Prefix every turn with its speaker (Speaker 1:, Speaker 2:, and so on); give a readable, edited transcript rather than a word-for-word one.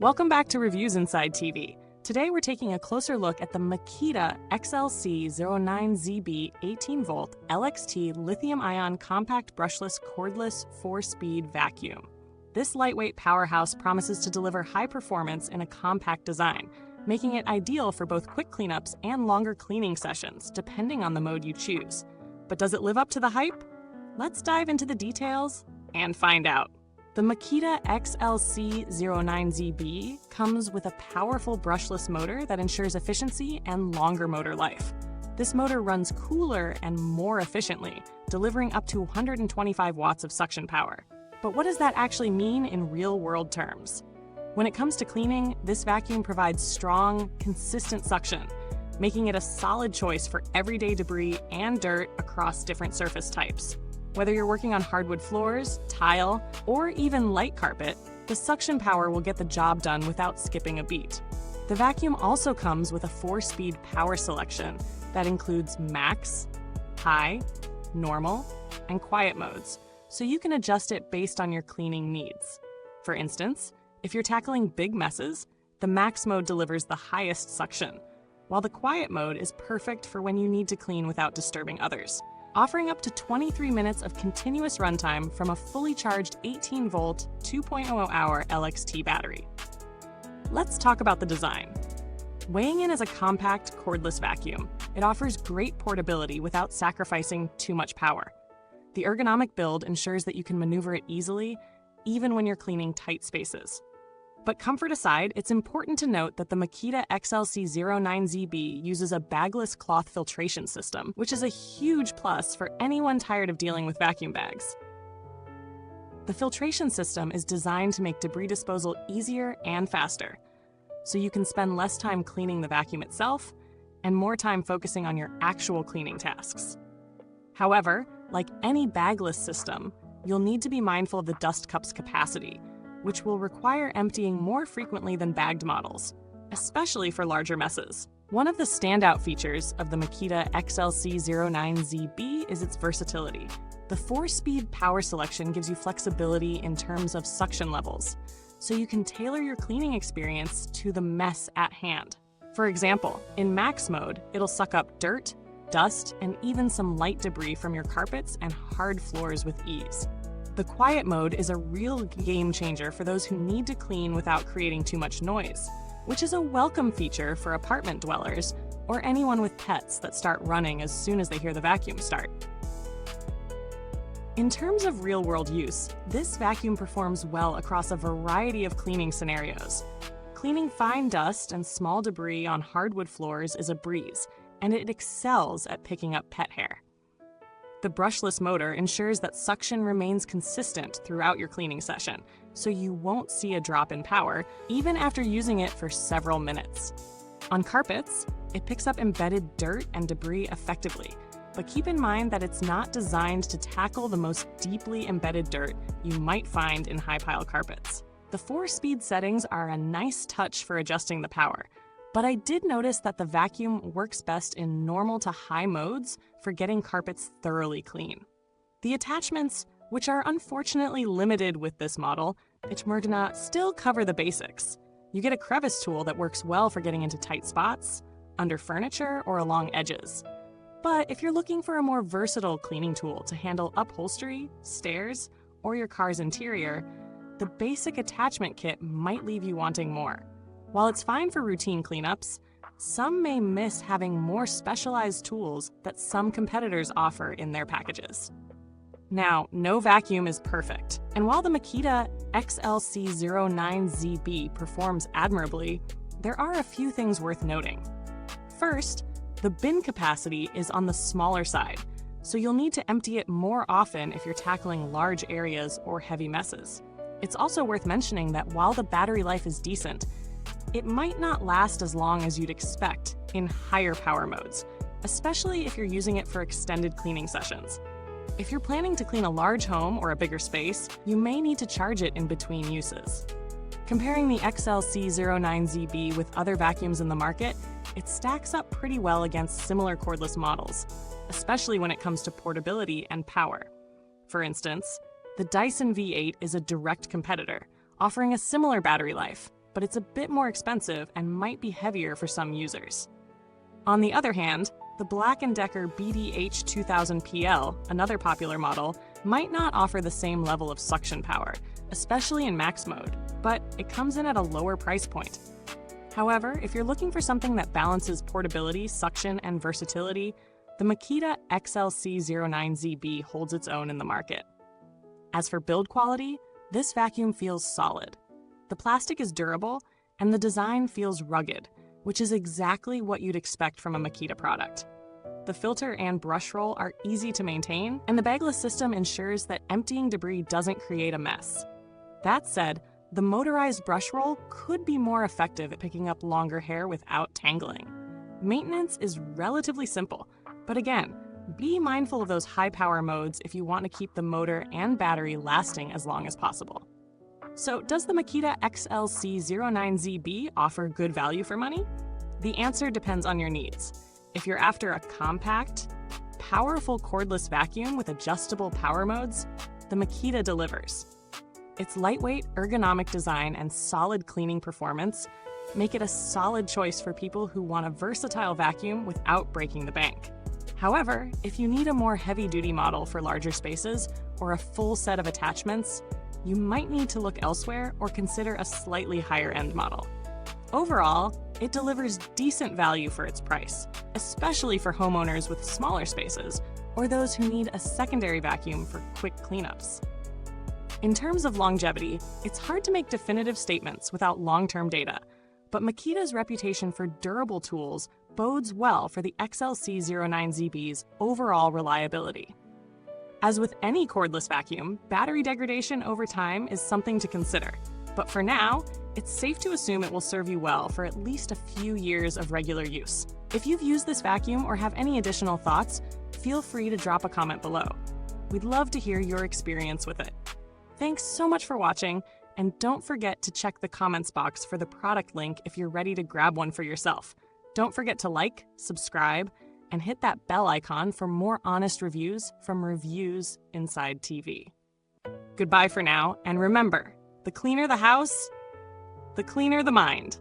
Speaker 1: Welcome back to Reviewsinsidetv. Today we're taking a closer look at the Makita XLC09ZB 18-volt LXT lithium-ion compact brushless cordless 4-speed vacuum. This lightweight powerhouse promises to deliver high performance in a compact design, making it ideal for both quick cleanups and longer cleaning sessions, depending on the mode you choose. But does it live up to the hype? Let's dive into the details and find out. The Makita XLC09ZB comes with a powerful brushless motor that ensures efficiency and longer motor life. This motor runs cooler and more efficiently, delivering up to 125 watts of suction power. But what does that actually mean in real-world terms? When it comes to cleaning, this vacuum provides strong, consistent suction, making it a solid choice for everyday debris and dirt across different surface types. Whether you're working on hardwood floors, tile, or even light carpet, the suction power will get the job done without skipping a beat. The vacuum also comes with a 4-speed power selection that includes max, high, normal, and quiet modes, so you can adjust it based on your cleaning needs. For instance, if you're tackling big messes, the max mode delivers the highest suction, while the quiet mode is perfect for when you need to clean without disturbing others, offering up to 23 minutes of continuous runtime from a fully charged 18-volt, 2.0-hour LXT battery. Let's talk about the design. Weighing in as a compact, cordless vacuum, it offers great portability without sacrificing too much power. The ergonomic build ensures that you can maneuver it easily, even when you're cleaning tight spaces. But comfort aside, it's important to note that the Makita XLC09ZB uses a bagless cloth filtration system, which is a huge plus for anyone tired of dealing with vacuum bags. The filtration system is designed to make debris disposal easier and faster, so you can spend less time cleaning the vacuum itself and more time focusing on your actual cleaning tasks. However, like any bagless system, you'll need to be mindful of the dust cup's capacity, which will require emptying more frequently than bagged models, especially for larger messes. One of the standout features of the Makita XLC09ZB is its versatility. The 4-speed power selection gives you flexibility in terms of suction levels, so you can tailor your cleaning experience to the mess at hand. For example, in max mode, it'll suck up dirt, dust, and even some light debris from your carpets and hard floors with ease. The quiet mode is a real game changer for those who need to clean without creating too much noise, which is a welcome feature for apartment dwellers or anyone with pets that start running as soon as they hear the vacuum start. In terms of real-world use, this vacuum performs well across a variety of cleaning scenarios. Cleaning fine dust and small debris on hardwood floors is a breeze, and it excels at picking up pet hair. The brushless motor ensures that suction remains consistent throughout your cleaning session, so you won't see a drop in power even after using it for several minutes. On carpets, it picks up embedded dirt and debris effectively, but keep in mind that it's not designed to tackle the most deeply embedded dirt you might find in high-pile carpets. The 4-speed settings are a nice touch for adjusting the power, but I did notice that the vacuum works best in normal to high modes for getting carpets thoroughly clean. The attachments, which are unfortunately limited with this model, still cover the basics. You get a crevice tool that works well for getting into tight spots, under furniture, or along edges. But if you're looking for a more versatile cleaning tool to handle upholstery, stairs, or your car's interior, the basic attachment kit might leave you wanting more. While it's fine for routine cleanups, some may miss having more specialized tools that some competitors offer in their packages. Now, no vacuum is perfect, and while the Makita XLC09ZB performs admirably, there are a few things worth noting. First, the bin capacity is on the smaller side, so you'll need to empty it more often if you're tackling large areas or heavy messes. It's also worth mentioning that while the battery life is decent, it might not last as long as you'd expect in higher power modes, especially if you're using it for extended cleaning sessions. If you're planning to clean a large home or a bigger space, you may need to charge it in between uses. Comparing the XLC09ZB with other vacuums in the market, it stacks up pretty well against similar cordless models, especially when it comes to portability and power. For instance, the Dyson V8 is a direct competitor, offering a similar battery life, but it's a bit more expensive and might be heavier for some users. On the other hand, the Black & Decker BDH2000PL, another popular model, might not offer the same level of suction power, especially in max mode, but it comes in at a lower price point. However, if you're looking for something that balances portability, suction, and versatility, the Makita XLC09ZB holds its own in the market. As for build quality, this vacuum feels solid. The plastic is durable, and the design feels rugged, which is exactly what you'd expect from a Makita product. The filter and brush roll are easy to maintain, and the bagless system ensures that emptying debris doesn't create a mess. That said, the motorized brush roll could be more effective at picking up longer hair without tangling. Maintenance is relatively simple, but again, be mindful of those high-power modes if you want to keep the motor and battery lasting as long as possible. So, does the Makita XLC09ZB offer good value for money? The answer depends on your needs. If you're after a compact, powerful cordless vacuum with adjustable power modes, the Makita delivers. Its lightweight, ergonomic design and solid cleaning performance make it a solid choice for people who want a versatile vacuum without breaking the bank. However, if you need a more heavy-duty model for larger spaces or a full set of attachments, you might need to look elsewhere or consider a slightly higher-end model. Overall, it delivers decent value for its price, especially for homeowners with smaller spaces or those who need a secondary vacuum for quick cleanups. In terms of longevity, it's hard to make definitive statements without long-term data, but Makita's reputation for durable tools bodes well for the XLC09ZB's overall reliability. As with any cordless vacuum, battery degradation over time is something to consider, but for now, it's safe to assume it will serve you well for at least a few years of regular use. If you've used this vacuum or have any additional thoughts, feel free to drop a comment below. We'd love to hear your experience with it. Thanks so much for watching, and don't forget to check the comments box for the product link if you're ready to grab one for yourself. Don't forget to like, subscribe, and hit that bell icon for more honest reviews from Reviewsinside.tv. Goodbye for now, and remember, the cleaner the house, the cleaner the mind.